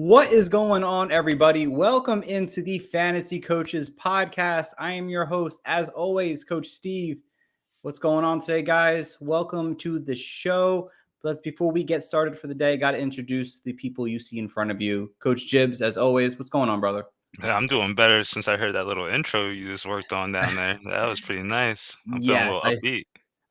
What is going on, everybody? Welcome into the Fantasy Coaches Podcast. I am your host, as always, Coach Steve. What's going on today, guys? Welcome to the show. Before we get started for the day, got to introduce the people you see in front of you. Coach Jibbs, as always, what's going on, brother? I'm doing better since I heard that little intro you just worked on down there. That was pretty nice. I'm feeling a little upbeat.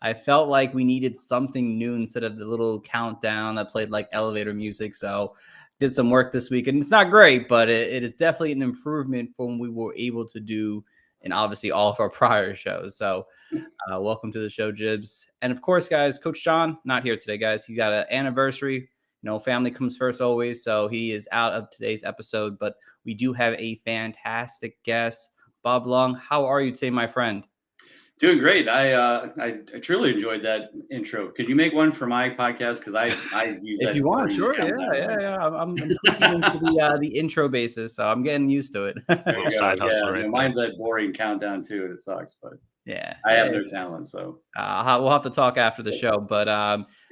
I felt like we needed something new instead of the little countdown that played like elevator music. So did some work this week, and it's not great, but it is definitely an improvement from what we were able to do in obviously all of our prior shows. So welcome to the show, Jibbs. And of course, guys, Coach John, not here today, guys. He's got an anniversary. You know, family comes first always. So he is out of today's episode, but we do have a fantastic guest. Bob Long, how are you today, my friend? Doing great. I truly enjoyed that intro. Could you make one for my podcast? Because I use that. If you want, sure. Yeah. I'm into the intro basis, so I'm getting used to it. Little side hustle right mine's that boring countdown too, and it sucks. But yeah, I have no talent, so we'll have to talk after the show. But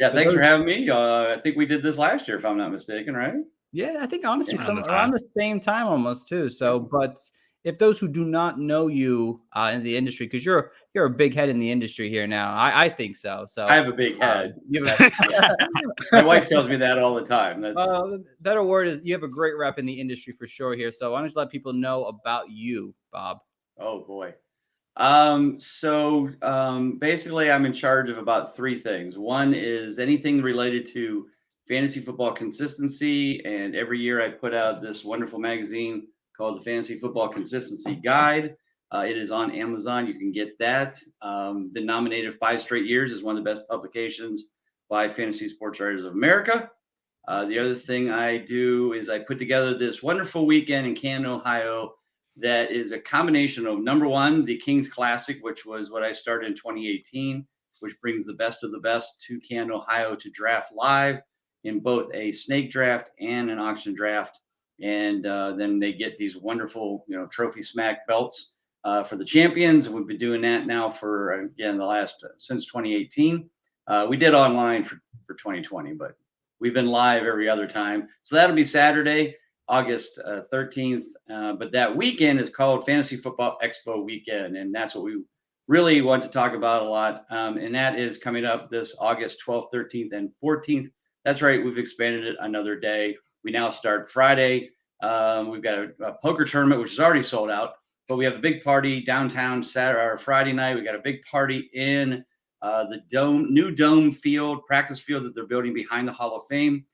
thanks for having me. I think we did this last year, if I'm not mistaken, right? Yeah, I think honestly around the same time almost too. So, but if those who do not know you in the industry, because you're a big head in the industry here now, I think so. So I have a big head. My wife tells me that all the time. The better word is you have a great rep in the industry for sure here. So why don't you let people know about you, Bob? Oh boy. Basically I'm in charge of about three things. One is anything related to fantasy football consistency, and every year I put out this wonderful magazine called the Fantasy Football Consistency Guide. It is on Amazon. You can get that. Been nominated 5 straight years as one of the best publications by Fantasy Sports Writers of America. The other thing I do is I put together this wonderful weekend in Canton, Ohio, that is a combination of, number one, the Kings Classic, which was what I started in 2018, which brings the best of the best to Canton, Ohio to draft live in both a snake draft and an auction draft. And then they get these wonderful, trophy smack belts for the champions. We've been doing that now for, again, since 2018. We did online for 2020, but we've been live every other time. So that'll be Saturday, August 13th. But that weekend is called Fantasy Football Expo Weekend. And that's what we really want to talk about a lot. And that is coming up this August 12th, 13th, and 14th. That's right. We've expanded it another day. We now start Friday. We've got a poker tournament, which is already sold out, but we have a big party downtown Saturday or Friday night. We got a big party in the new dome field, practice field that they're building behind the Hall of Fame.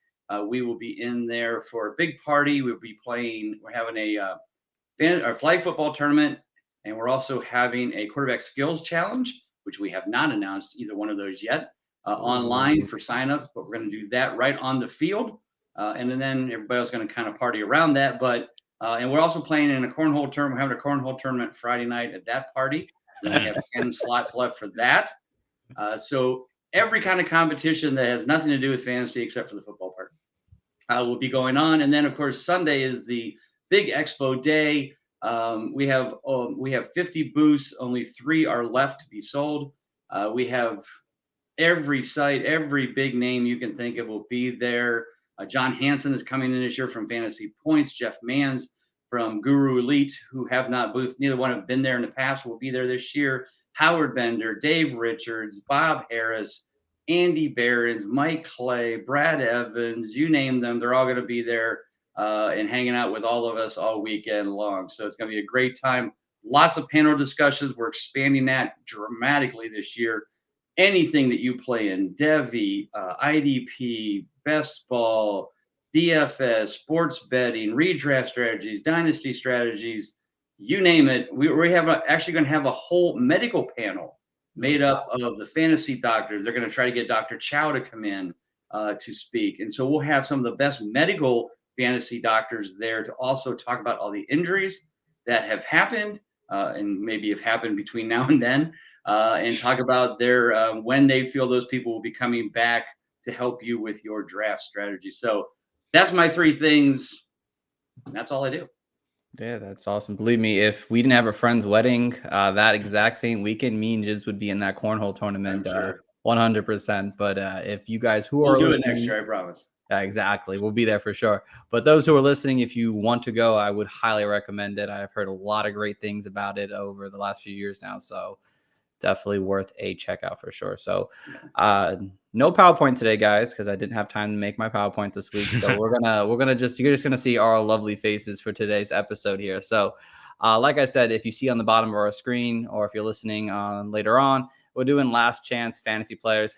We will be in there for a big party. We'll be playing. We're having a flag football tournament, and we're also having a quarterback skills challenge, which we have not announced either one of those yet. Online for signups, but we're going to do that right on the field. And then everybody else is going to kind of party around that. But and we're also playing in a cornhole tournament. We're having a cornhole tournament Friday night at that party. And we have 10 slots left for that. So every kind of competition that has nothing to do with fantasy except for the football part will be going on. And then, of course, Sunday is the big Expo day. We have 50 booths. Only 3 are left to be sold. We have every site, every big name you can think of will be there. John Hansen is coming in this year from Fantasy Points. Jeff Manns from Guru Elite, who have not booth. Neither one have been there in the past, will be there this year. Howard Bender, Dave Richards, Bob Harris, Andy Behrens, Mike Clay, Brad Evans, you name them. They're all going to be there and hanging out with all of us all weekend long. So it's going to be a great time. Lots of panel discussions. We're expanding that dramatically this year. Anything that you play in, Devi, IDP, Best Ball, DFS, sports betting, redraft strategies, dynasty strategies, you name it. We have actually going to have a whole medical panel made up of the fantasy doctors. They're going to try to get Dr. Chow to come in to speak. And so we'll have some of the best medical fantasy doctors there to also talk about all the injuries that have happened and maybe have happened between now and then. And talk about their when they feel those people will be coming back to help you with your draft strategy. So that's my 3 things. That's all I do. Yeah, that's awesome. Believe me, if we didn't have a friend's wedding that exact same weekend, me and Jibbs would be in that cornhole tournament 100%. But if you guys we'll do it next year, I promise. Yeah, exactly. We'll be there for sure. But those who are listening, if you want to go, I would highly recommend it. I've heard a lot of great things about it over the last few years now. So definitely worth a checkout for sure. So no PowerPoint today, guys, because I didn't have time to make my PowerPoint this week. So you're just gonna see our lovely faces for today's episode here. So like I said, if you see on the bottom of our screen, or if you're listening on later on, we're doing last chance fantasy players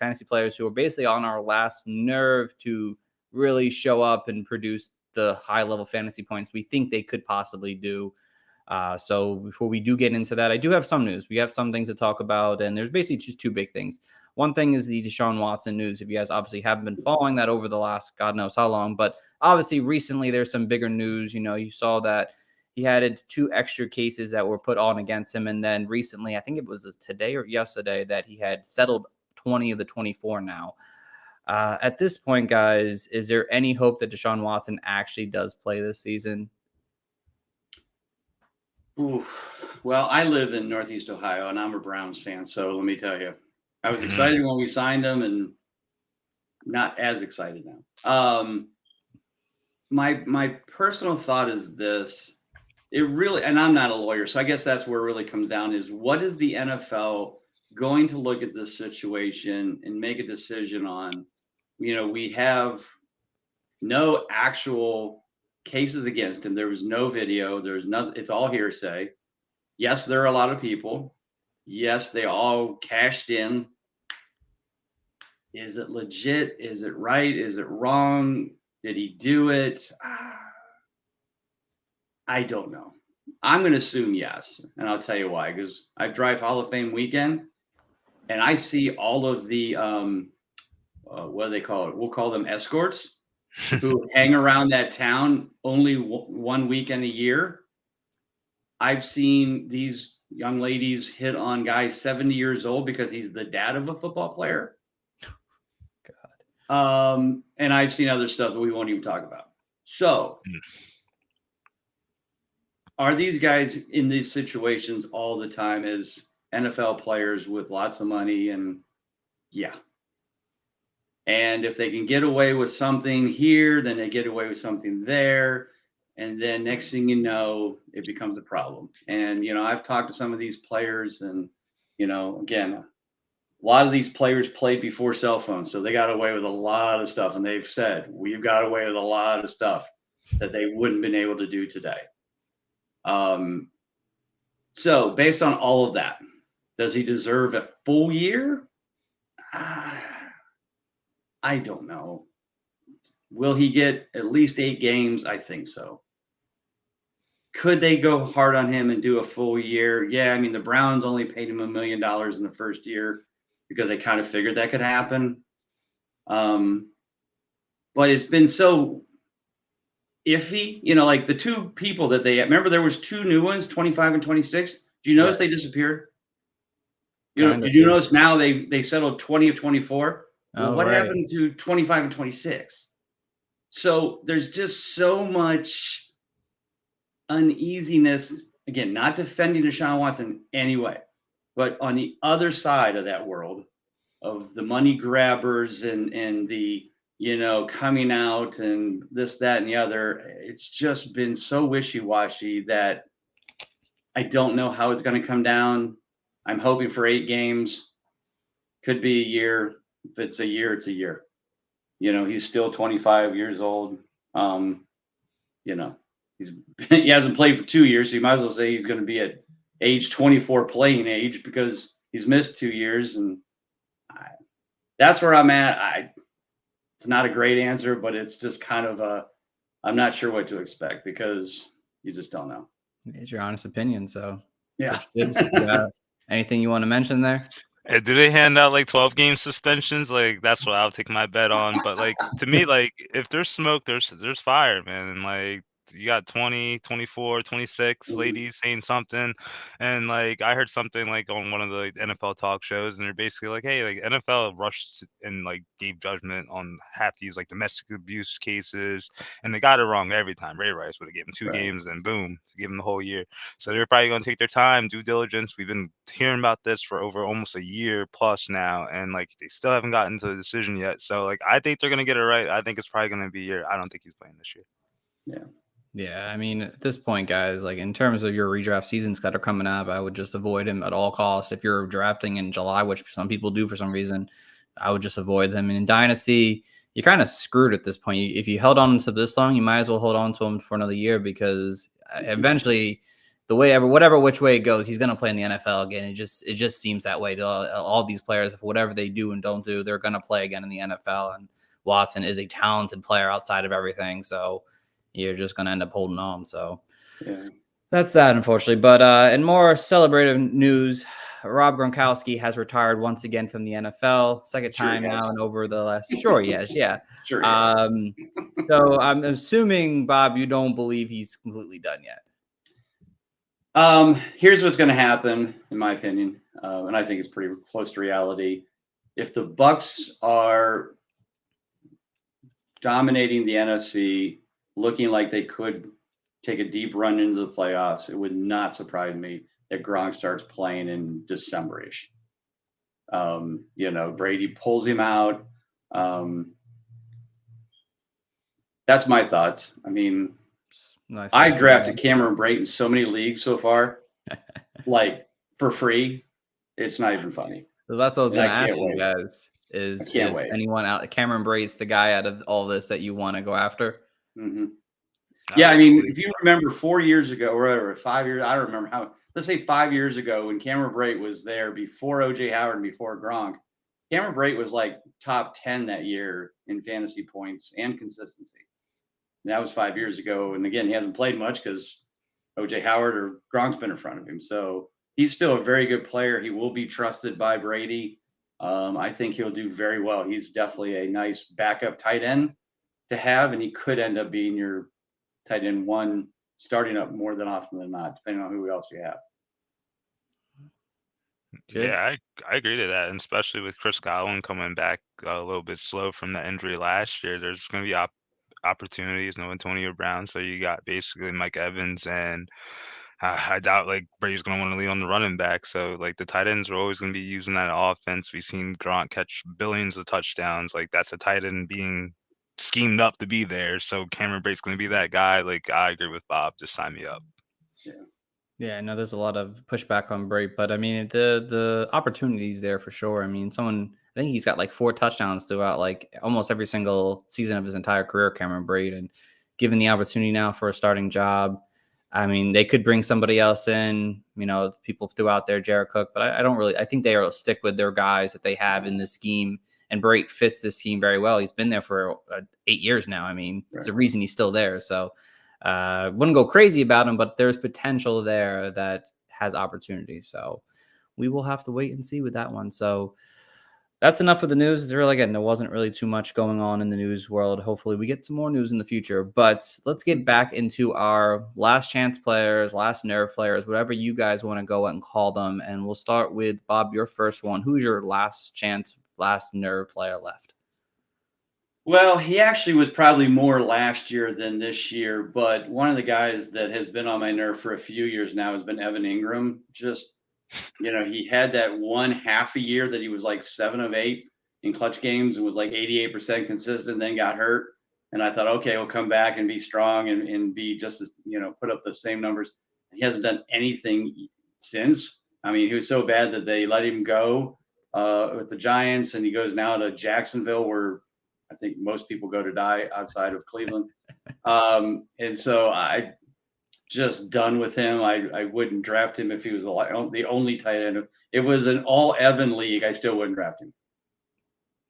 who are basically on our last nerve to really show up and produce the high level fantasy points we think they could possibly do. So before we do get into that, I do have some news. We have some things to talk about, and there's basically just two big things. One thing is the Desean Watson news. If you guys obviously haven't been following that over the last God knows how long, but obviously recently there's some bigger news. You know, you saw that he had 2 extra cases that were put on against him, and then recently, I think it was today or yesterday, that he had settled 20 of the 24 now. At this point, guys, is there any hope that Desean Watson actually does play this season? Ooh, well, I live in Northeast Ohio, and I'm a Browns fan. So let me tell you, I was excited when we signed him, and not as excited now. My personal thought is this: it really, and I'm not a lawyer, so I guess that's where it really comes down: is what is the NFL going to look at this situation and make a decision on? You know, we have no actual cases against him. There was no video. There's nothing. It's all hearsay. Yes, there are a lot of people. Yes, they all cashed in. Is it legit? Is it right? Is it wrong? Did he do it? I don't know. I'm going to assume yes. And I'll tell you why. Because I drive Hall of Fame weekend, and I see all of the, what do they call it? We'll call them escorts who hang around that town only 1 weekend a year. I've seen these young ladies hit on guys 70 years old because he's the dad of a football player. God. And I've seen other stuff that we won't even talk about. So are these guys in these situations all the time as NFL players with lots of money? And yeah. And if they can get away with something here, then they get away with something there. And then next thing you know, it becomes a problem. And, you know, I've talked to some of these players, and, you know, again, a lot of these players played before cell phones. So they got away with a lot of stuff. And they've said, we've got away with a lot of stuff that they wouldn't have been able to do today. So based on all of that, does he deserve a full year? I don't know. Will he get at least 8 games? I think so. Could they go hard on him and do a full year? Yeah, I mean, the Browns only paid him $1 million in the first year because they kind of figured that could happen. But it's been so iffy, you know, like the 2 people that they remember, there was 2 new ones, 25 and 26. Do you notice they disappeared? You know, did you notice now they settled 20 of 24? Well, what happened to 25 and 26? So there's just so much uneasiness. Again, not defending Desean Watson anyway, but on the other side of that world of the money grabbers and the, you know, coming out and this, that, and the other, it's just been so wishy-washy that I don't know how it's going to come down. I'm hoping for 8 games. Could be a year. If it's a year, it's a year. You know, he's still 25 years old. You know, he hasn't played for 2 years, so you might as well say he's going to be at age 24 playing age because he's missed 2 years. And that's where I'm at. It's not a great answer, but it's just kind of I'm not sure what to expect because you just don't know. It's your honest opinion. So yeah. Anything you want to mention there? Do they hand out like 12-game suspensions? Like that's what I'll take my bet on. But like to me, like if there's smoke, there's fire, man. And like you got 20, 24, 26 ladies saying something, and like I heard something like on one of the NFL talk shows, and they're basically like, hey, like NFL rushed and like gave judgment on half these like domestic abuse cases, and they got it wrong every time. Ray Rice would have given 2 games, and boom, give them the whole year. So they're probably going to take their time, due diligence. We've been hearing about this for over almost a year plus now, and like they still haven't gotten to a decision yet. So like I think they're going to get it right. I think it's probably going to be a year. I don't think he's playing this year. Yeah, I mean, at this point, guys, like in terms of your redraft seasons that are coming up, I would just avoid him at all costs. If you're drafting in July, which some people do for some reason, I would just avoid them. And in Dynasty, you're kind of screwed at this point. If you held on to this long, you might as well hold on to him for another year, because eventually, whatever which way it goes, he's going to play in the NFL again. It just seems that way to all these players. Whatever they do and don't do, they're going to play again in the NFL. And Watson is a talented player outside of everything, so you're just going to end up holding on. So that's that, unfortunately. But in more celebrative news, Rob Gronkowski has retired once again from the NFL. Second time now and over the last. Sure, yes, yeah. Sure. So I'm assuming, Bob, you don't believe he's completely done yet. Here's what's going to happen, in my opinion, and I think it's pretty close to reality. If the Bucs are dominating the NFC, looking like they could take a deep run into the playoffs, it would not surprise me that Gronk starts playing in December-ish. Brady pulls him out. That's my thoughts. I mean, nice. I drafted Cameron Brate in so many leagues so far, like for free. It's not even funny. So that's what I was going to ask you guys. Is anyone out? Cameron Brate's the guy out of all this that you want to go after? Mm-hmm. Yeah, I mean, if you remember 4 years ago, or 5 years, I don't remember how. Let's say 5 years ago, when Cameron Brate was there before OJ Howard and before Gronk, Cameron Brate was like top 10 that year in fantasy points and consistency. And that was 5 years ago, and again, he hasn't played much because OJ Howard or Gronk's been in front of him. So he's still a very good player. He will be trusted by Brady. I think he'll do very well. He's definitely a nice backup tight end to have, and he could end up being your tight end one, starting up more than often than not, depending on who else you have. Yeah, I agree to that, and especially with Chris Godwin coming back a little bit slow from the injury last year, there's going to be opportunities. No Antonio Brown, so you got basically Mike Evans, and I doubt like Brady's going to want to lean on the running back. So like the tight ends are always going to be using that offense. We've seen Gronk catch billions of touchdowns. Like that's a tight end being schemed up to be there. So Cameron Brate's going to be that guy. Like I agree with Bob. Just sign me up. Yeah, I know there's a lot of pushback on Brate, but I mean the opportunity's there for sure. I mean, I think he's got like 4 touchdowns throughout like almost every single season of his entire career, Cameron Brate, and given the opportunity now for a starting job, I mean, they could bring somebody else in, people threw out there, Jared Cook, but I think they'll stick with their guys that they have in this scheme, and Brate fits this scheme very well. He's been there for 8 years now. I mean, There's a reason he's still there. So wouldn't go crazy about him, but there's potential there that has opportunity. So we will have to wait and see with that one. So that's enough of the news. There wasn't really too much going on in the news world. Hopefully we get some more news in the future, but let's get back into our last chance players, last nerve players, whatever you guys want to go and call them. And we'll start with Bob, your first one. Who's your last chance, last nerve player left? Well, he actually was probably more last year than this year, but one of the guys that has been on my nerve for a few years now has been Evan Ingram. Just, he had that one half a year that he was like 7 of 8 in clutch games and was like 88% consistent, then got hurt. And I thought, okay, he'll come back and be strong and be just as, put up the same numbers. He hasn't done anything since. I mean, he was so bad that they let him go with the Giants, and he goes now to Jacksonville, where I think most people go to die outside of Cleveland. And so I just done with him. I wouldn't draft him if he was the only tight end. If it was an all Evan league, I still wouldn't draft him.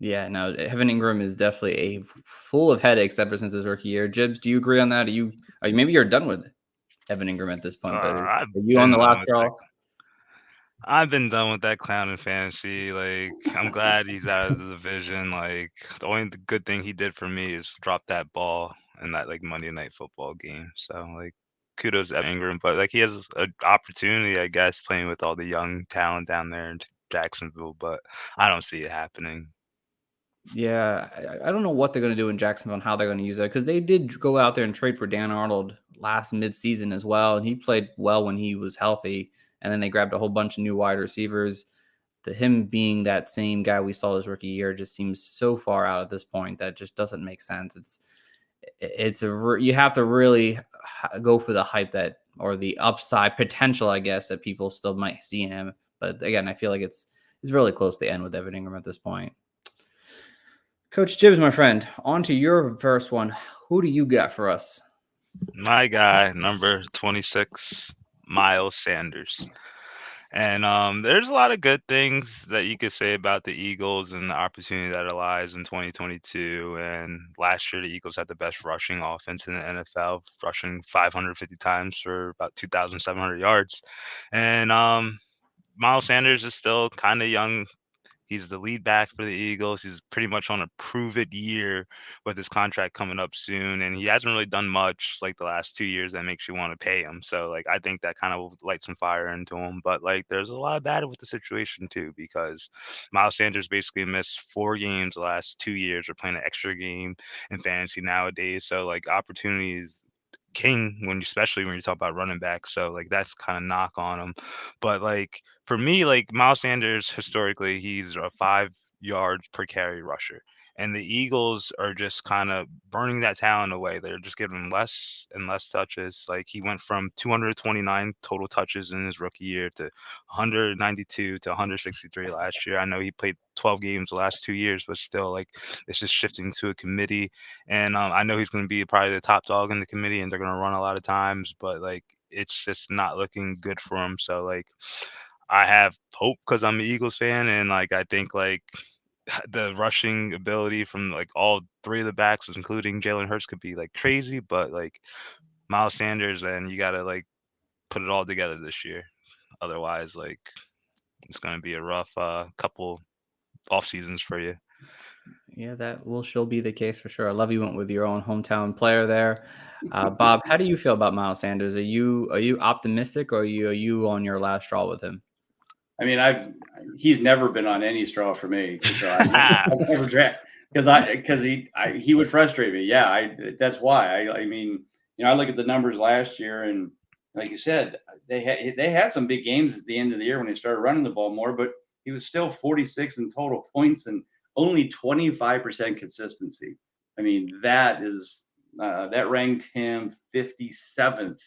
Yeah, no, Evan Ingram is definitely full of headaches ever since his rookie year. Jibs, do you agree on that? Maybe you're done with Evan Ingram at this point? Are you on the last draw? I've been done with that clown in fantasy. Like, I'm glad he's out of the division. Like, the only good thing he did for me is drop that ball. in that like Monday Night Football game. So like kudos to Ingram, but like he has an opportunity, I guess, playing with all the young talent down there in Jacksonville, but I don't see it happening. Yeah, I don't know what they're going to do in Jacksonville and how they're going to use it, because they did go out there and trade for Dan Arnold last midseason as well, and he played well when he was healthy. And then they grabbed a whole bunch of new wide receivers. To him being that same guy we saw his rookie year just seems so far out at this point that just doesn't make sense. You have to really go for the hype that, or the upside potential, I guess, that people still might see in him. But again, I feel like it's really close to the end with Evan Ingram at this point. Coach Gibbs, my friend, on to your first one. Who do you got for us? My guy, number 26, Miles Sanders. And there's a lot of good things that you could say about the Eagles and the opportunity that lies in 2022. And last year, the Eagles had the best rushing offense in the NFL, rushing 550 times for about 2,700 yards. And Miles Sanders is still kind of young. He's the lead back for the Eagles. He's pretty much on a prove-it year with his contract coming up soon, and he hasn't really done much like the last 2 years that makes you want to pay him. So like I think that kind of will light some fire into him. But like there's a lot of bad with the situation too, because Miles Sanders basically missed 4 games the last 2 years. We're playing an extra game in fantasy nowadays. So like opportunities king especially when you talk about running back. So like that's kind of knock on him. But like for me, like Miles Sanders historically, he's a 5 yards per carry rusher. And the Eagles are just kind of burning that talent away. They're just giving him less and less touches. Like he went from 229 total touches in his rookie year to 192 to 163 last year. I know he played 12 games the last 2 years, but still, like it's just shifting to a committee. And I know he's going to be probably the top dog in the committee, and they're going to run a lot of times. But like it's just not looking good for him. So like I have hope because I'm an Eagles fan, and like I think like the rushing ability from like all 3 of the backs, including Jalen Hurts, could be like crazy. But like Miles Sanders, and you got to like put it all together this year. Otherwise, like it's going to be a rough couple off seasons for you. Yeah, that will still be the case for sure. I love you went with your own hometown player there. Bob, how do you feel about Miles Sanders? Are you optimistic, or are you on your last straw with him? I mean, he's never been on any straw for me. So I've never drafted because he would frustrate me. Yeah, that's why. I mean, I look at the numbers last year, and like you said, they had some big games at the end of the year when they started running the ball more, but he was still 46 in total points and only 25% consistency. I mean, that ranked him 57th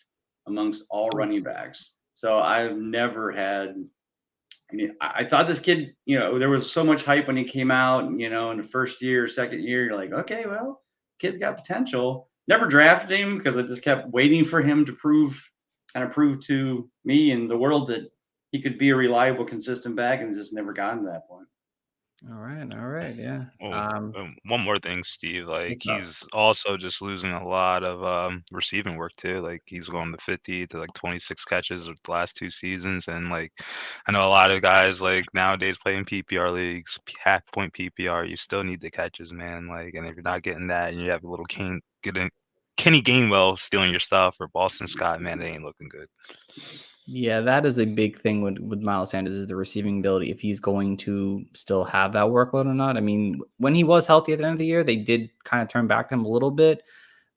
amongst all running backs. So I've never had. I mean, I thought this kid, there was so much hype when he came out, in the first year, second year, you're like, okay, well, kid's got potential. Never drafted him because I just kept waiting for him to prove to me and the world that he could be a reliable, consistent back, and just never gotten to that point. All right, yeah. One more thing, Steve. Like What's up? he's also just losing a lot of receiving work too. Like he's going to 50 to like 26 catches of the last 2 seasons, and like I know a lot of guys like nowadays playing PPR leagues, half point PPR. You still need the catches, man. Like, and if you're not getting that, and you have a little Kenny Gainwell stealing your stuff, or Boston Scott, man, it ain't looking good. Yeah, that is a big thing with Miles Sanders, is the receiving ability, if he's going to still have that workload or not. I mean, when he was healthy at the end of the year, they did kind of turn back to him a little bit,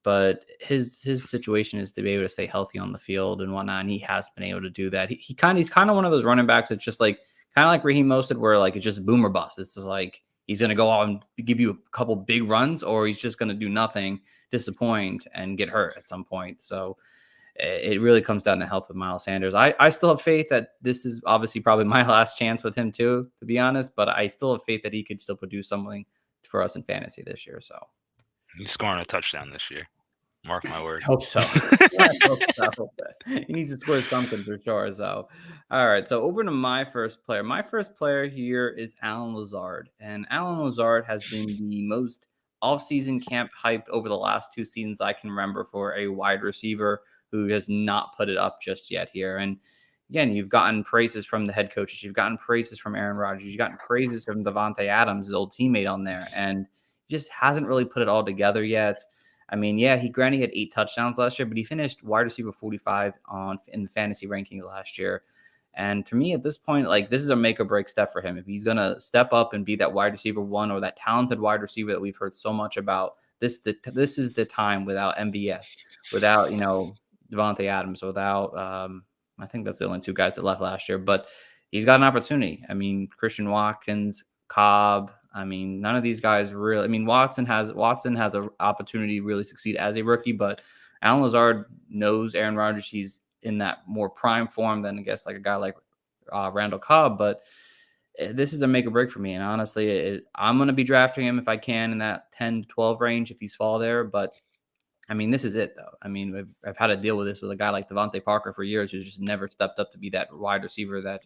but his situation is to be able to stay healthy on the field and whatnot, and he has been able to do that. He's kind of one of those running backs that's just like kind of like Raheem Mostert, where like it's just boom or bust. It's just like he's going to go out and give you a couple big runs, or he's just going to do nothing, disappoint, and get hurt at some point. So it really comes down to health with Miles Sanders. I still have faith that this is obviously probably my last chance with him too, to be honest, but I still have faith that he could still produce something for us in fantasy this year. So He's scoring a touchdown this year. Mark my word. I hope so. Yeah, I hope so. He needs to score something for sure. So, all right. So over to my first player. My first player here is Allen Lazard. And Allen Lazard has been the most off-season camp hyped over the last 2 seasons I can remember for a wide receiver who has not put it up just yet here. And again, you've gotten praises from the head coaches. You've gotten praises from Aaron Rodgers. You've gotten praises from Devontae Adams, his old teammate on there. And just hasn't really put it all together yet. I mean, yeah, he had 8 touchdowns last year, but he finished wide receiver 45 in the fantasy rankings last year. And to me, at this point, like, this is a make or break step for him. If he's gonna step up and be that wide receiver 1 or that talented wide receiver that we've heard so much about, this is the time without MBS, without Devontae Adams, without I think that's the only 2 guys that left last year, but he's got an opportunity. I mean, Christian Watkins, Cobb. I mean, none of these guys really. I mean, Watson has an opportunity to really succeed as a rookie, but Alan Lazard knows Aaron Rodgers. He's in that more prime form than, I guess, like a guy like Randall Cobb. But this is a make or break for me. And honestly, I'm going to be drafting him if I can in that 10 to 12 range if he's fall there. But I mean, this is it, though. I mean, I've had to deal with this with a guy like Devontae Parker for years, who's just never stepped up to be that wide receiver that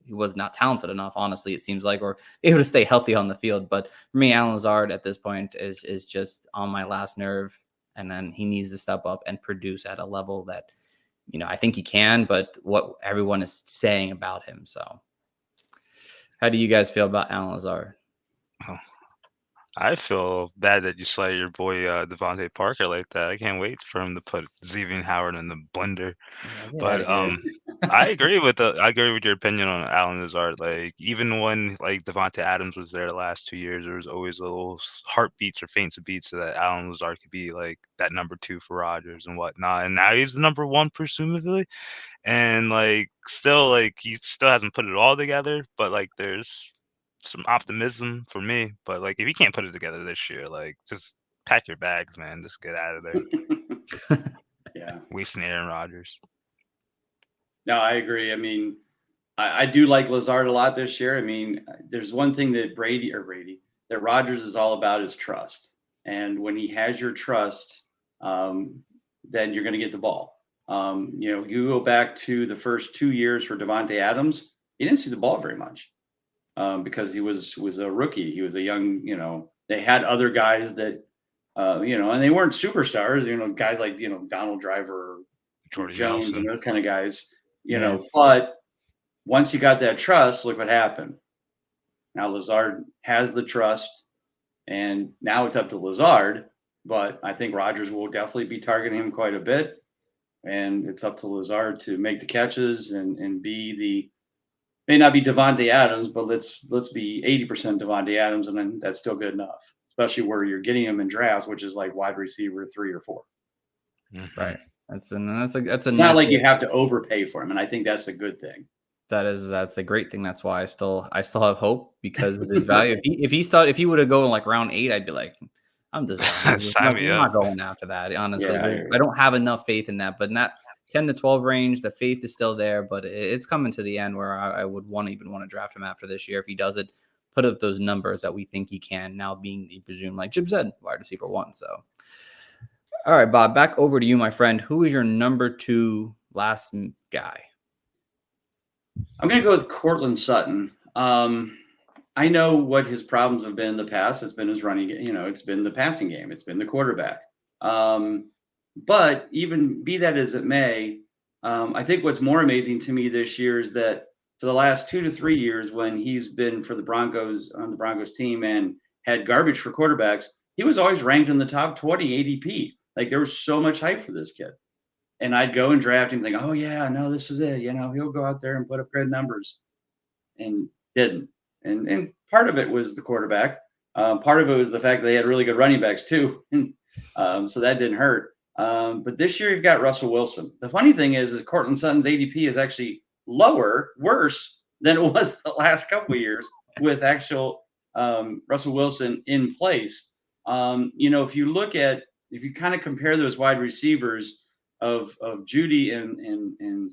he was not talented enough, honestly, it seems like, or able to stay healthy on the field. But for me, Alan Lazard at this point is just on my last nerve. And then he needs to step up and produce at a level that, I think he can, but what everyone is saying about him. So how do you guys feel about Alan Lazard? Oh, I feel bad that you slighted your boy Devontae Parker like that. I can't wait for him to put Xavier Howard in the blender. Yeah, But I agree with your opinion on Alan Lazard. Like, even when like Devontae Adams was there the last 2 years, there was always little heartbeats or faints of beats so that Alan Lazard could be like that number 2 for Rodgers and whatnot. And now he's the number 1 presumably, and like still like he still hasn't put it all together. But like there's some optimism for me. But like if he can't put it together this year, like just pack your bags, man. Just get out of there. Yeah. Wasting Aaron Rodgers. No, I agree. I mean, I do like Lazard a lot this year. I mean, there's one thing that that Rodgers is all about is trust. And when he has your trust, then you're going to get the ball. You go back to the first 2 years for Devontae Adams, he didn't see the ball very much because he was a rookie. He was a young, they had other guys that, and they weren't superstars, guys like, Donald Driver, Jordy Jones, Nelson. and those kind of guys, Yeah. But once you got that trust, look what happened. Now Lazard has the trust, and now it's up to Lazard. But I think Rodgers will definitely be targeting him quite a bit, and it's up to Lazard to make the catches and be may not be Devontae Adams, but let's be 80% Devontae Adams, and then that's still good enough, especially where you're getting him in drafts, which is like wide receiver 3 or 4. Mm-hmm. Right. That's a It's nice not like you have to overpay for him, and I think that's a good thing. That's a great thing. That's why I still have hope because of his value. If he would have gone like round 8, I'd be like, I'm just done. Sign me I'm up. not going after that. Honestly, Yeah, I don't have enough faith in that. But in that 10 to 12 range, the faith is still there. But it's coming to the end where I would want to draft him after this year if he doesn't put up those numbers that we think he can. Now being the presumed, like Jim said, wide receiver 1. So, all right, Bob, back over to you, my friend. Who is your number 2 last guy? I'm going to go with Cortland Sutton. I know what his problems have been in the past. It's been his running, it's been the passing game. It's been the quarterback. But even be that as it may, I think what's more amazing to me this year is that for the last 2 to 3 years, when he's been for the Broncos on the Broncos team and had garbage for quarterbacks, he was always ranked in the top 20 ADP. Like there was so much hype for this kid. And I'd go and draft him, think, oh yeah, no, this is it. He'll go out there and put up good numbers, and didn't. And part of it was the quarterback. Part of it was the fact that they had really good running backs too, so that didn't hurt. But this year you've got Russell Wilson. The funny thing is Cortland Sutton's ADP is actually worse than it was the last couple of years with actual Russell Wilson in place. If you kind of compare those wide receivers of Judy and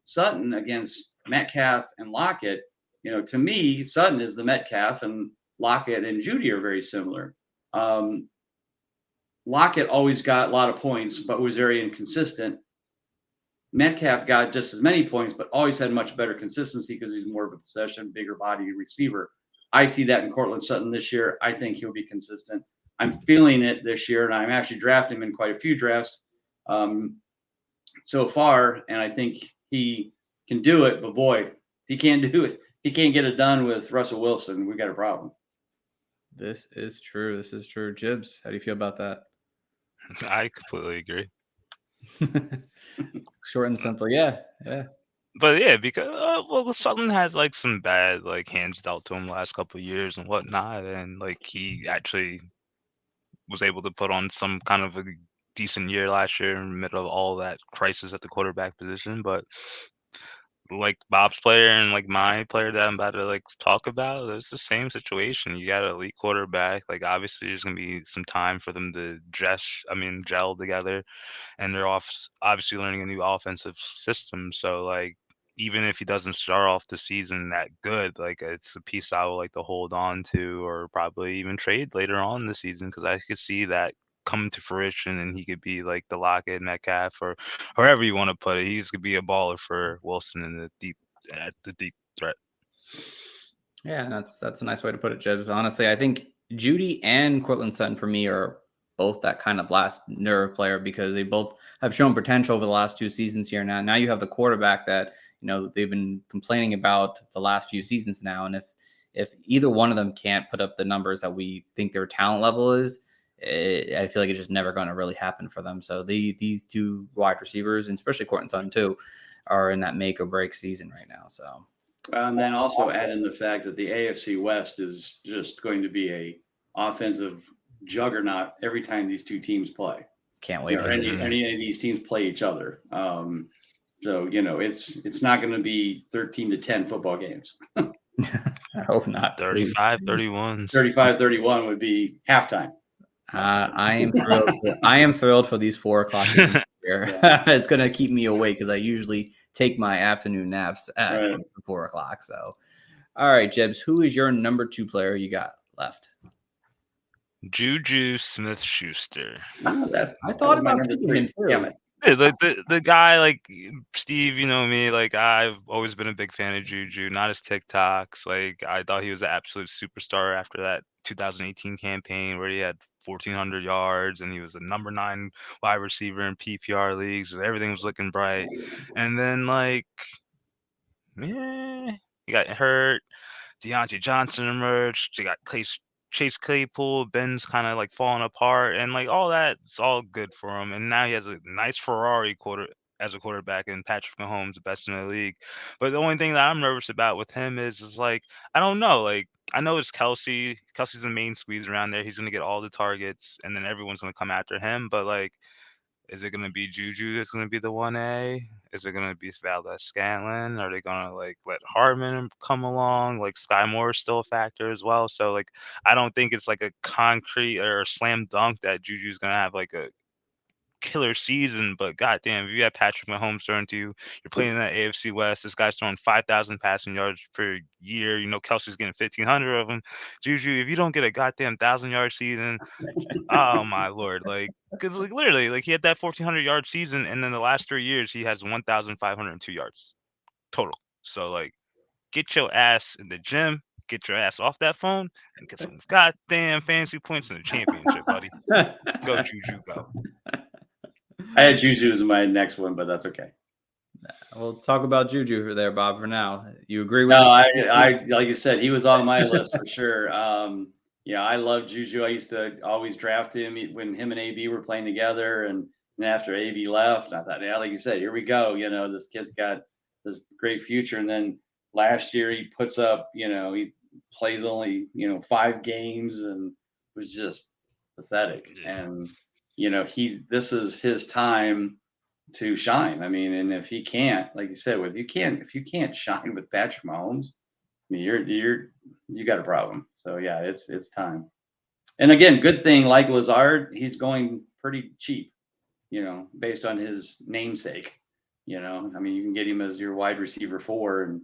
Sutton against Metcalf and Lockett, to me, Sutton is the Metcalf and Lockett and Judy are very similar. Lockett always got a lot of points, but was very inconsistent. Metcalf got just as many points, but always had much better consistency because he's more of a possession, bigger body receiver. I see that in Cortland Sutton this year. I think he'll be consistent. I'm feeling it this year, and I'm actually drafting him in quite a few drafts so far, and I think he can do it. But boy, if he can't do it, he can't get it done with Russell Wilson, we got a problem. This is true. Jibs, how do you feel about that? I completely agree. Short and simple. Yeah. But yeah, because well, Sutton has like some bad like hands dealt to him the last couple of years and whatnot, and like he actually was able to put on some kind of a decent year last year in the middle of all that crisis at the quarterback position. But like Bob's player and like my player that I'm about to like talk about, it's the same situation. You got an elite quarterback. Like obviously, there's gonna be some time for them to gel together, and they're obviously learning a new offensive system. So like even if he doesn't start off the season that good, like it's a piece I would like to hold on to or probably even trade later on in the season because I could see that come to fruition and he could be like the Lockett Metcalf or however you want to put it. He's could be a baller for Wilson in the deep threat. Yeah, that's a nice way to put it, Jibs. Honestly, I think Judy and Cortland Sutton for me are both that kind of last nerve player because they both have shown potential over the last 2 seasons here. Now you have the quarterback that they've been complaining about the last few seasons now, and if either one of them can't put up the numbers that we think their talent level is, I feel like it's just never going to really happen for them. So these two wide receivers, and especially Cortland Sutton too, are in that make or break season right now. So. And then also add in the fact that the AFC West is just going to be a offensive juggernaut every time these two teams play. Can't wait for any of these teams play each other. So it's not going to be 13-10 football games. I hope not. 35-31. 35-31 would be halftime. I am thrilled. I am thrilled for these 4 o'clock games here. Yeah. It's going to keep me awake because I usually take my afternoon naps at 4 o'clock. So, all right, Jebs, who is your number 2 player you got left? Juju Smith-Schuster. I thought about picking him too. Yeah, the guy, like Steve, you know me, like I've always been a big fan of Juju, not his TikToks. Like I thought he was an absolute superstar after that 2018 campaign where he had 1,400 yards and he was a number 9 wide receiver in PPR leagues. Everything was looking bright. And then he got hurt. Deontay Johnson emerged. You got Chase Claypool, Ben's kind of like falling apart, and like all that, it's all good for him. And now he has a nice Ferrari as a quarterback, and Patrick Mahomes, the best in the league. But the only thing that I'm nervous about with him is like I don't know. Like I know it's Kelsey. Kelsey's the main squeeze around there. He's gonna get all the targets, and then everyone's gonna come after him. But like, is it gonna be Juju that's gonna be the 1A? Is it gonna be Valdes-Scantling? Are they gonna like let Hardman come along? Like Sky Moore is still a factor as well. So like I don't think it's like a concrete or a slam dunk that Juju's gonna have like a killer season. But goddamn, if you have Patrick Mahomes throwing to you, you're playing in that AFC West. This guy's throwing 5,000 passing yards per year. Kelsey's getting 1,500 of them. Juju, if you don't get a goddamn 1,000-yard season, oh my lord! Like, because like literally, like he had that 1,400-yard season, and then the last 3 years he has 1,502 yards total. So like, get your ass in the gym, get your ass off that phone, and get some goddamn fantasy points in the championship, buddy. Go Juju, go. I had Juju as my next one, but that's okay. We'll talk about Juju there, Bob. For now, you agree with? No, I like you said, he was on my list for sure. Yeah, I love Juju. I used to always draft him when him and AB were playing together, and after AB left, I thought, yeah, like you said, here we go. This kid's got this great future. And then last year he puts up, he plays only 5 games and was just pathetic. And this is his time to shine. I mean, and if he can't, like you said, if you can't shine with Patrick Mahomes, I mean, you got a problem. So yeah, it's time. And again, good thing like Lazard, he's going pretty cheap, based on his namesake. I mean, you can get him as your wide receiver 4, and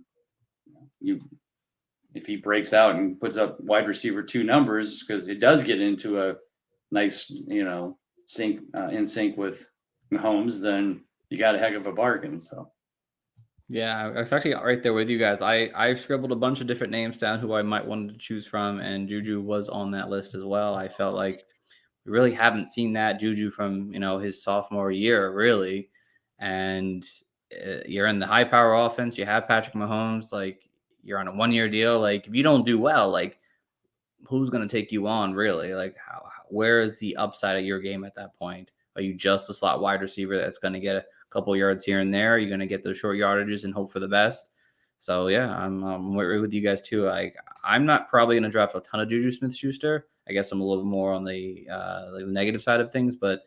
if he breaks out and puts up wide receiver 2 numbers, because it does get into a nice, sync with Mahomes, then you got a heck of a bargain. So yeah, I was actually right there with you guys. I scribbled a bunch of different names down who I might want to choose from, and Juju was on that list as well. I felt like we really haven't seen that Juju from his sophomore year, really. And you're in the high power offense. You have Patrick Mahomes. Like, you're on a 1-year deal. Like, if you don't do well, like, who's going to take you on, really? Like, where is the upside of your game at that point? Are you just a slot wide receiver that's going to get a couple yards here and there? Are you going to get those short yardages and hope for the best? So yeah, I'm with you guys too. I'm not probably going to draft a ton of Juju Smith-Schuster. I guess I'm a little bit more on the negative side of things, but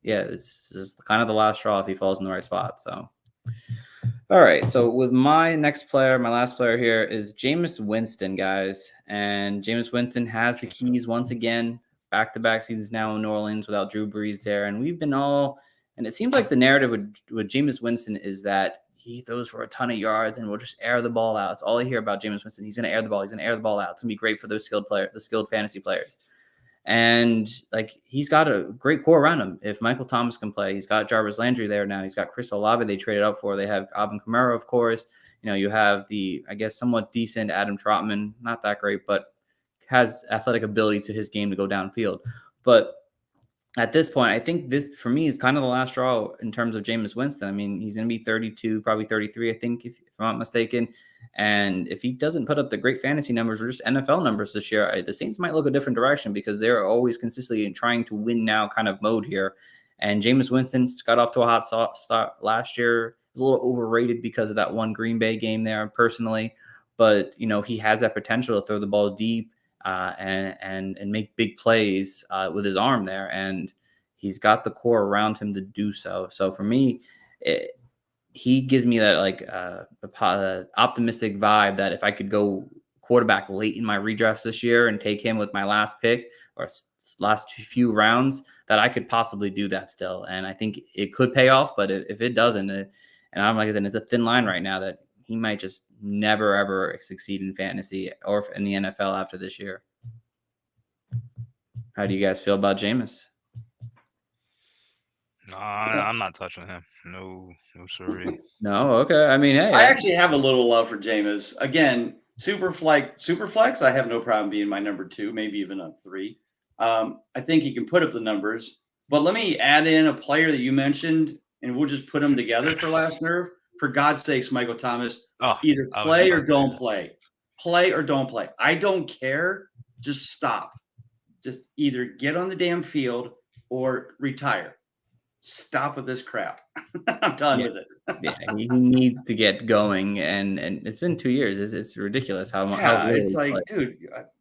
yeah, this is kind of the last straw if he falls in the right spot. So, all right. So with my last player here is Jameis Winston, guys, and Jameis Winston has the keys once again. Back-to-back seasons now in New Orleans without Drew Brees there, and it seems like the narrative with Jameis Winston is that he throws for a ton of yards and will just air the ball out. It's all I hear about Jameis Winston. He's going to air the ball. He's going to air the ball out. It's going to be great for those the skilled fantasy players. And like he's got a great core around him. If Michael Thomas can play, he's got Jarvis Landry there now. He's got Chris Olave they traded up for. They have Alvin Kamara, of course. You have the, I guess, somewhat decent Adam Trotman. Not that great, but has athletic ability to his game to go downfield. But at this point, I think this, for me, is kind of the last straw in terms of Jameis Winston. I mean, he's going to be 32, probably 33, I think, if I'm not mistaken. And if he doesn't put up the great fantasy numbers or just NFL numbers this year, the Saints might look a different direction because they're always consistently in trying to win now kind of mode here. And Jameis Winston's got off to a hot start last year. It was a little overrated because of that one Green Bay game there, personally. But, he has that potential to throw the ball deep. And make big plays with his arm there, and he's got the core around him to do so. So for me, he gives me that optimistic vibe that if I could go quarterback late in my redrafts this year and take him with my last pick or last few rounds, that I could possibly do that still. And I think it could pay off, but if it doesn't, and I'm like I said, it's a thin line right now that he might just never, ever succeed in fantasy or in the NFL after this year. How do you guys feel about Jameis? No, I'm not touching him. No, sorry. No, okay. I mean, hey. I actually have a little love for Jameis. Again, super flex, I have no problem being my number 2, maybe even a 3. I think he can put up the numbers. But let me add in a player that you mentioned, and we'll just put them together for last nerve. For God's sakes, Michael Thomas, either play or don't play. Play or don't play. I don't care. Just stop. Just either get on the damn field or retire. Stop with this crap. I'm done with it. Yeah, he needs to get going, and it's been 2 years. It's ridiculous how it's like, dude,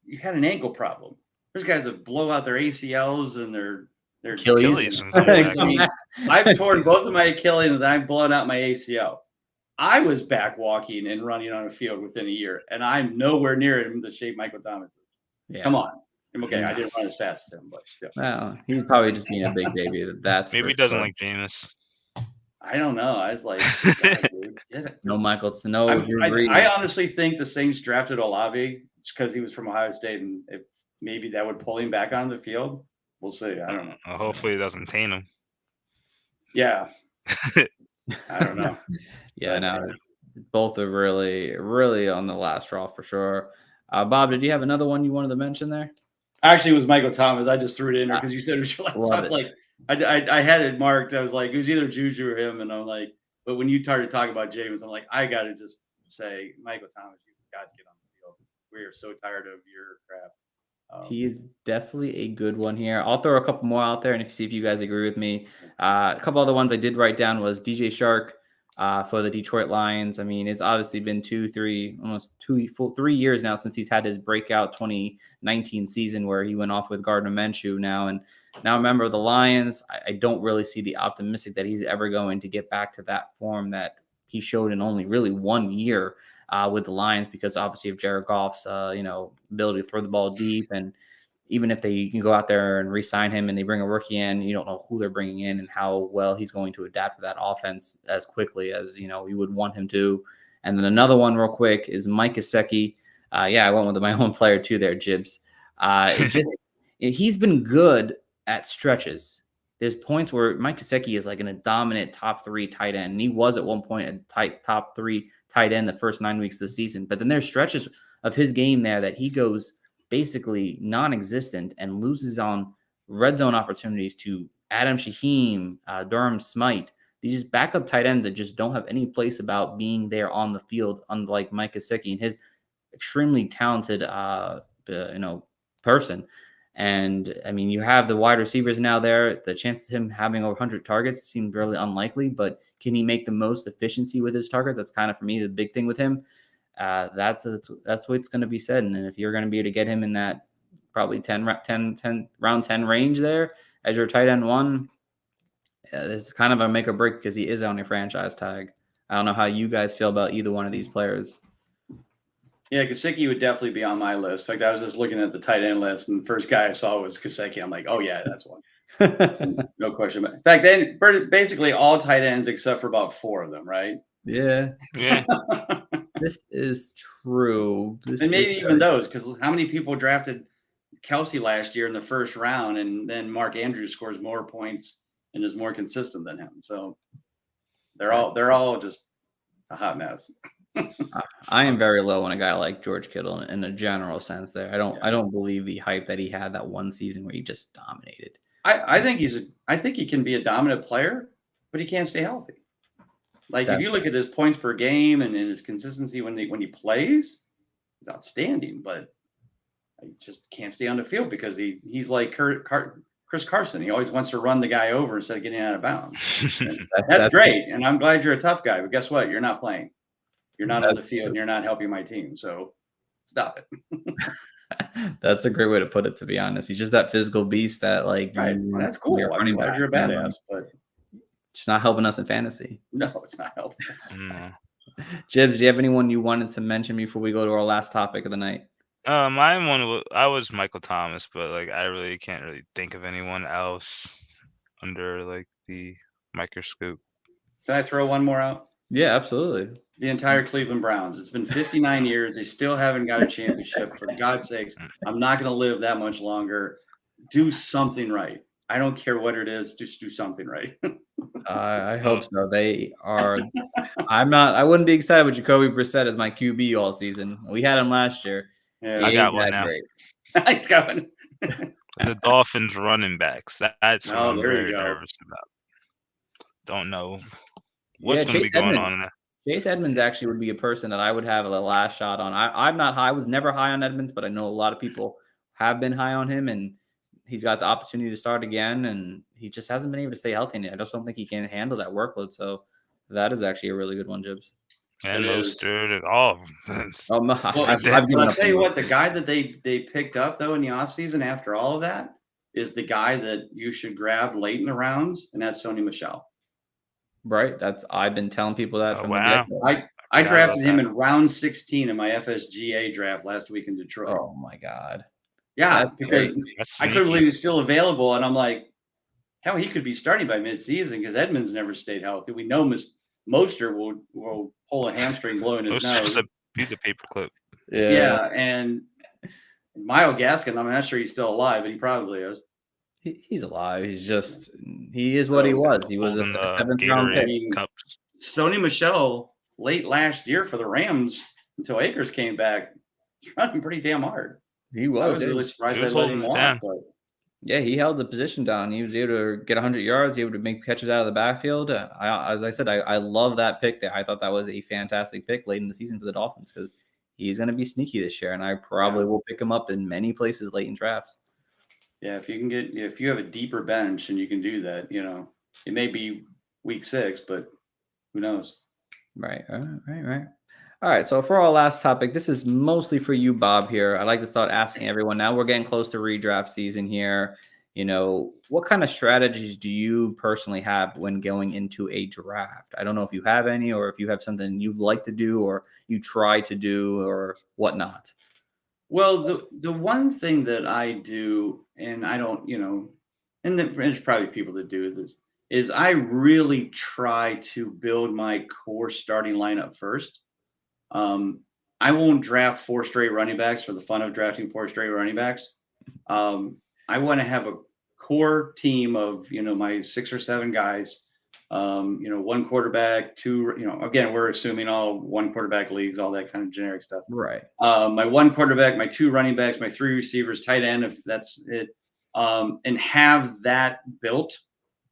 you had an ankle problem. There's guys that blow out their ACLs and their Achilles. I mean, I've torn both of my Achilles and I've blown out my ACL. I was back walking and running on a field within a year, and I'm nowhere near the shape Michael Thomas is. Yeah. Come on. Okay, I didn't run as fast as him, but still. Well, he's probably just being a big baby. That's maybe he doesn't like Jameis. I don't know. I was like, no Michael. No, I honestly think the Saints drafted Olave because he was from Ohio State, and if maybe that would pull him back on the field. We'll see. I don't know. Hopefully, it doesn't taint him. Yeah. I don't know. Both are really, really on the last straw for sure. Bob, did you have another one you wanted to mention there? Actually, it was Michael Thomas. I just threw it in there because you said it was your last. So I was like, I had it marked. I was like, it was either Juju or him, and I'm like, but when you started talking about James, I'm like, I got to just say, Michael Thomas, you got to get on the field. We are so tired of your crap. He is definitely a good one here. I'll throw a couple more out there, and see if you guys agree with me. A couple other ones I did write down was DJ Shark for the Detroit Lions. I mean, it's obviously been 3 years now since he's had his breakout 2019 season where he went off with Gardner Minshew now. And now, remember, the Lions, I don't really see the optimistic that he's ever going to get back to that form that he showed in only really 1 year with the Lions, because obviously of Jared Goff's, ability to throw the ball deep. And even if they can go out there and re-sign him and they bring a rookie in, you don't know who they're bringing in and how well he's going to adapt to that offense as quickly as, you would want him to. And then another one real quick is Mike Gesicki. I went with my own player too there, Jibs. He's been good at stretches. There's points where Mike Gesicki is like in a dominant top 3 tight end. And he was at one point a top 3 tight end the first 9 weeks of the season. But then there's stretches of his game there that he goes basically non-existent and loses on red zone opportunities to Adam Shaheem, Durham Smythe. These backup tight ends that just don't have any place about being there on the field, unlike Mike Gesicki and his extremely talented, person. And I mean, you have the wide receivers now there. The chances of him having over 100 targets seem really unlikely, but can he make the most efficiency with his targets? That's kind of, for me, the big thing with him. That's what's going to be said. And if you're going to be able to get him in that probably 10 round 10 range there as your tight end one, this is kind of a make or break because he is on your franchise tag. I don't know how you guys feel about either one of these players. Yeah, Gaskin would definitely be on my list. In fact, I was just looking at the tight end list, and the first guy I saw was Gaskin. I'm like, oh yeah, that's one. No question. In fact, then basically all tight ends except for about 4 of them, right? Yeah. Yeah. This is true. And maybe even those, because how many people drafted Kelsey last year in the first round, and then Mark Andrews scores more points and is more consistent than him. So they're all just a hot mess. I am very low on a guy like George Kittle in a general sense. There, I don't believe the hype that he had that one season where he just dominated. I think he can be a dominant player, but he can't stay healthy. Like if you look at his points per game and his consistency when he plays, he's outstanding. But I just can't stay on the field because he's like Chris Carson. He always wants to run the guy over instead of getting out of bounds. That's great, and I'm glad you're a tough guy. But guess what? You're not playing. You're not on the field, and you're not helping my team. So stop it. That's a great way to put it, to be honest. He's just that physical beast that, like, right. That's cool. I'm glad you're a badass, but it's not helping us in fantasy. No, it's not helping us. Jibs, do you have anyone you wanted to mention before we go to our last topic of the night? I was Michael Thomas, but like I really can't really think of anyone else under like the microscope. Can I throw one more out? Yeah, absolutely. The entire Cleveland Browns. It's been 59 years. They still haven't got a championship. For God's sakes, I'm not going to live that much longer. Do something right. I don't care what it is. Just do something right. I hope so. They are. I wouldn't be excited with Jacoby Brissett as my QB all season. We had him last year. Yeah, I got one now. He's got one. The Dolphins running backs. That's what I'm very go. nervous about. Don't know what's going to be going on in there. Chase Edmonds actually would be a person that I would have a last shot on. I'm not high. I was never high on Edmonds, but I know a lot of people have been high on him, and he's got the opportunity to start again, and he just hasn't been able to stay healthy. I just don't think he can handle that workload. So that is actually a really good one, Jibs. And Mostert and all. I'll tell you what, the guy that they picked up, though, in the offseason after all of that is the guy that you should grab late in the rounds, and that's Sony Michelle. Right. I've been telling people that from the get-go. I drafted him in round 16 in my FSGA draft last week in Detroit. Oh, my God. Yeah, because I couldn't believe he was still available, and I'm like, hell, he could be starting by midseason because Edmonds never stayed healthy. We know Mostert will pull a hamstring blowing his nose. He's a paperclip. Yeah, and Myles Gaskin, I'm not sure he's still alive, but he probably is. He's alive. He is what he was. He was a 7th round pick. Sony Michelle late last year for the Rams until Akers came back, running pretty damn hard. He was. I was really surprised they let him walk. Yeah, he held the position down. He was able to get 100 yards. He was able to make catches out of the backfield. As I said, I love that pick there. I thought that was a fantastic pick late in the season for the Dolphins because he's going to be sneaky this year, and I probably will pick him up in many places late in drafts. Yeah, if you have a deeper bench and you can do that, it may be week 6, but who knows? Right. All right. So for our last topic, this is mostly for you, Bob, here. I like to start asking everyone now. We're getting close to redraft season here. What kind of strategies do you personally have when going into a draft? I don't know if you have any or if you have something you'd like to do or you try to do or whatnot. Well, the one thing that I do, and I don't, and there's probably people that do this, is I really try to build my core starting lineup first. I won't draft 4 straight running backs for the fun of drafting 4 straight running backs. I want to have a core team of, my 6 or 7 guys, 1 quarterback, 2, again, we're assuming all 1 quarterback leagues, all that kind of generic stuff. Right. My 1 quarterback, my 2 running backs, my 3 receivers, tight end, if that's it. And have that built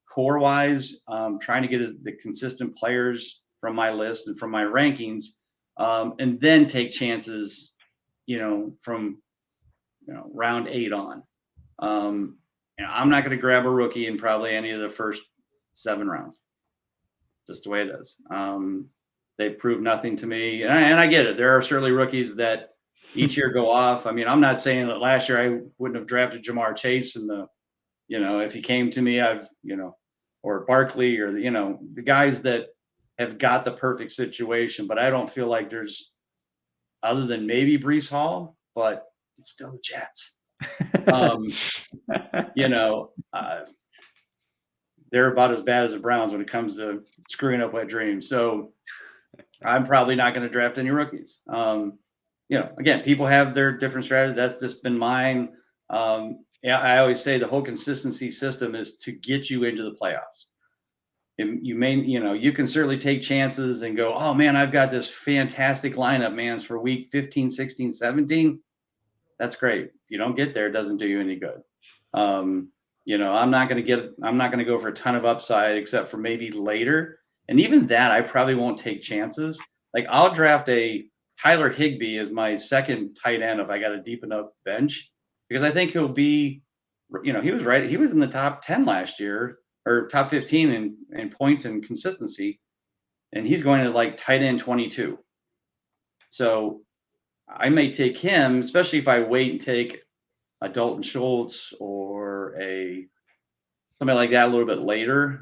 core wise, trying to get the consistent players from my list and from my rankings. And then take chances, from round 8 on. I'm not going to grab a rookie in probably any of the first 7 rounds. Just the way it is. They proved nothing to me, and I get it. There are certainly rookies that each year go off. I mean, I'm not saying that last year I wouldn't have drafted Jamar Chase in the, if he came to me, or Barkley or the guys that have got the perfect situation. But I don't feel like there's, other than maybe Breece Hall, but it's still the Jets. They're about as bad as the Browns when it comes to screwing up wet dreams. So I'm probably not going to draft any rookies. Again, people have their different strategies. That's just been mine. I always say the whole consistency system is to get you into the playoffs. And you can certainly take chances and go, oh man, I've got this fantastic lineup, man, for week 15, 16, 17. That's great. If you don't get there, it doesn't do you any good. I'm not going to go for a ton of upside except for maybe later. And even that, I probably won't take chances. Like I'll draft a Tyler Higbee as my second tight end if I got a deep enough bench, because I think he'll be, he was right. He was in the top 10 last year, or top 15 in points and consistency. And he's going to like tight end 22. So I may take him, especially if I wait and take a Dalton Schultz or somebody like that a little bit later.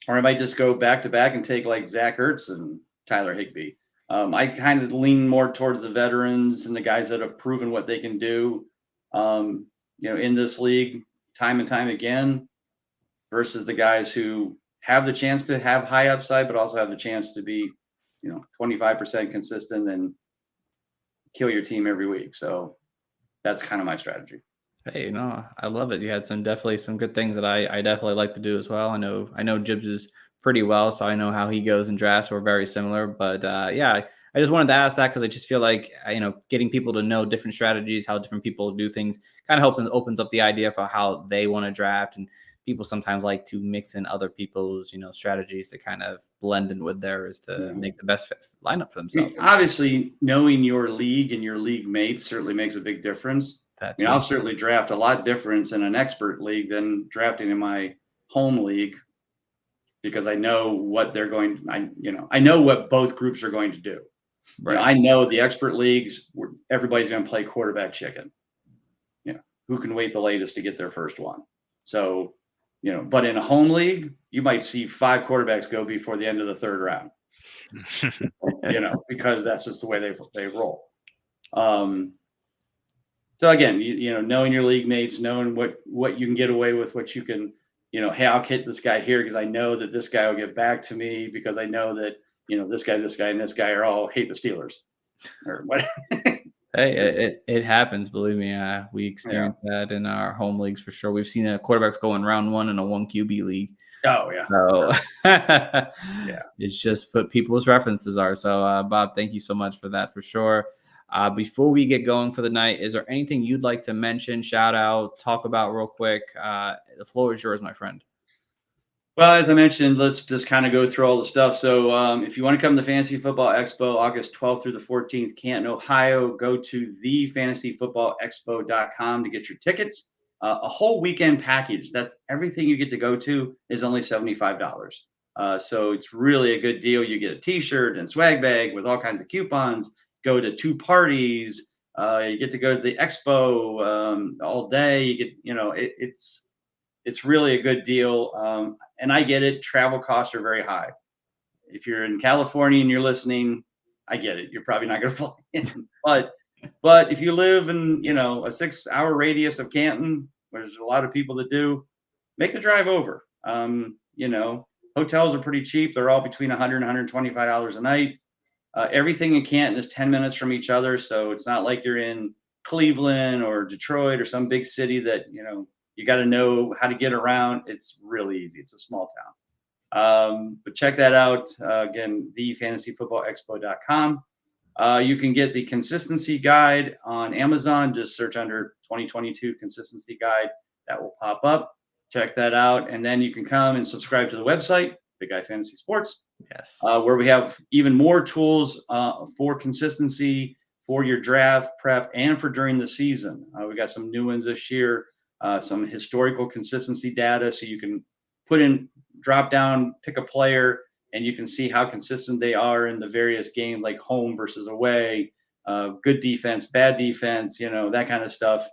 Or I might just go back to back and take like Zach Ertz and Tyler Higbee. I kind of lean more towards the veterans and the guys that have proven what they can do, in this league time and time again, versus the guys who have the chance to have high upside, but also have the chance to be, 25% consistent and kill your team every week. So that's kind of my strategy. Hey, no, I love it. You had definitely some good things that I definitely like to do as well. I know Jibs is pretty well, so I know how he goes in drafts. We're very similar, but I just wanted to ask that because I just feel like getting people to know different strategies, how different people do things, kind of opens up the idea for how they want to draft. And people sometimes like to mix in other people's strategies to kind of blend in with theirs to make the best lineup for themselves. Obviously, knowing your league and your league mates certainly makes a big difference. I'll certainly draft a lot different in an expert league than drafting in my home league, because I know what they're going. I know what both groups are going to do. Right. I know the expert leagues, everybody's going to play quarterback chicken. Who can wait the latest to get their first one? So, but in a home league, you might see 5 quarterbacks go before the end of the 3rd round. Because that's just the way they roll. So again, knowing your league mates, knowing what you can get away with, what you can, hey, I'll hit this guy here because I know that this guy will get back to me, because I know that, this guy, and this guy are all hate the Steelers or what. Hey, it happens. Believe me. We experienced that in our home leagues for sure. We've seen quarterbacks go in round 1 in a 1 QB league. Oh yeah. So it's just what people's references are. So Bob, thank you so much for that for sure. Before we get going for the night, is there anything you'd like to mention, shout out, talk about real quick? The floor is yours, my friend. Well, as I mentioned, let's just kind of go through all the stuff. So if you want to come to the Fantasy Football Expo, August 12th through the 14th, Canton, Ohio, go to thefantasyfootballexpo.com to get your tickets. A whole weekend package, that's everything you get to go to, is only $75. So it's really a good deal. You get a t-shirt and swag bag with all kinds of coupons, go to 2 parties, you get to go to the expo all day. You get, it's really a good deal. And I get it. Travel costs are very high. If you're in California and you're listening, I get it. You're probably not going to fly in. But if you live in, a 6-hour radius of Canton, where there's a lot of people that do, make the drive over. Hotels are pretty cheap. They're all between $100 and $125 a night. Everything in Canton is 10 minutes from each other. So it's not like you're in Cleveland or Detroit or some big city that, you got to know how to get around. It's really easy. It's a small town. But check that out. Again, thefantasyfootballexpo.com. You can get the consistency guide on Amazon. Just search under 2022 consistency guide. That will pop up. Check that out. And then you can come and subscribe to the website, Big Guy Fantasy Sports. Yes. Where we have even more tools for consistency, for your draft prep and for during the season. We got some new ones this year, some historical consistency data, so you can drop down, pick a player, and you can see how consistent they are in the various games, like home versus away, good defense, bad defense, that kind of stuff.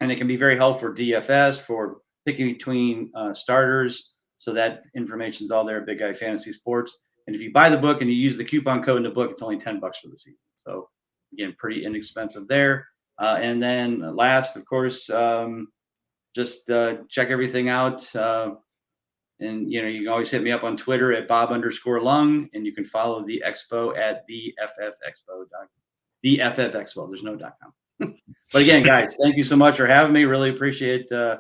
And it can be very helpful for DFS, for picking between starters. So that information is all there at Big Guy Fantasy Sports. And if you buy the book and you use the coupon code in the book, it's only $10 for the season. So again, pretty inexpensive there. And then last, of course, just check everything out. And you can always hit me up on Twitter at Bob_Lung, and you can follow the Expo at the FF Expo. There's no .com. But again, guys, thank you so much for having me. Really appreciate me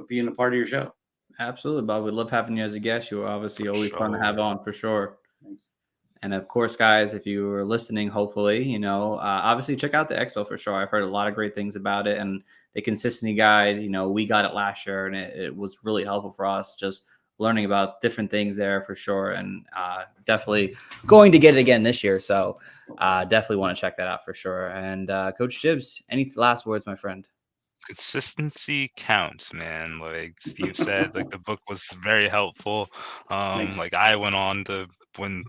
being a part of your show. Absolutely, Bob. We love having you as a guest. You were obviously always fun to have on, for sure. Thanks. And of course, guys, if you were listening, hopefully, obviously check out the Expo for sure. I've heard a lot of great things about it, and the consistency guide, we got it last year, and it was really helpful for us, just learning about different things there for sure. And definitely going to get it again this year. So definitely want to check that out for sure. And Coach Gibbs, any last words, my friend? Consistency counts, man. Like Steve said, like the book was very helpful. Like I went on to win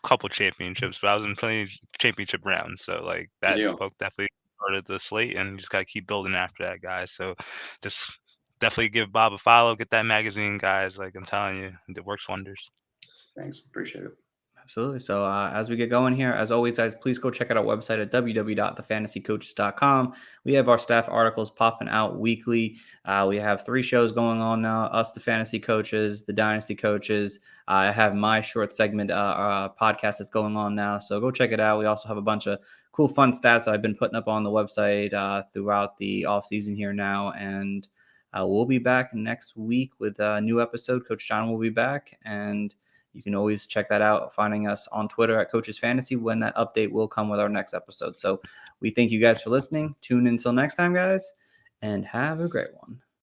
a couple championships, but I was in plenty of championship rounds. So like that book definitely started the slate, and you just gotta keep building after that, guys. So just definitely give Bob a follow, get that magazine, guys. Like I'm telling you, it works wonders. Thanks, appreciate it. Absolutely. So as we get going here, as always, guys, please go check out our website at www.thefantasycoaches.com. We have our staff articles popping out weekly. We have 3 shows going on now: us, the fantasy coaches, the dynasty coaches. I have my short segment podcast that's going on now. So go check it out. We also have a bunch of cool, fun stats that I've been putting up on the website throughout the off season here now. And we'll be back next week with a new episode. Coach John will be back, and you can always check that out, finding us on Twitter at Coaches Fantasy, when that update will come with our next episode. So we thank you guys for listening. Tune in until next time, guys, and have a great one.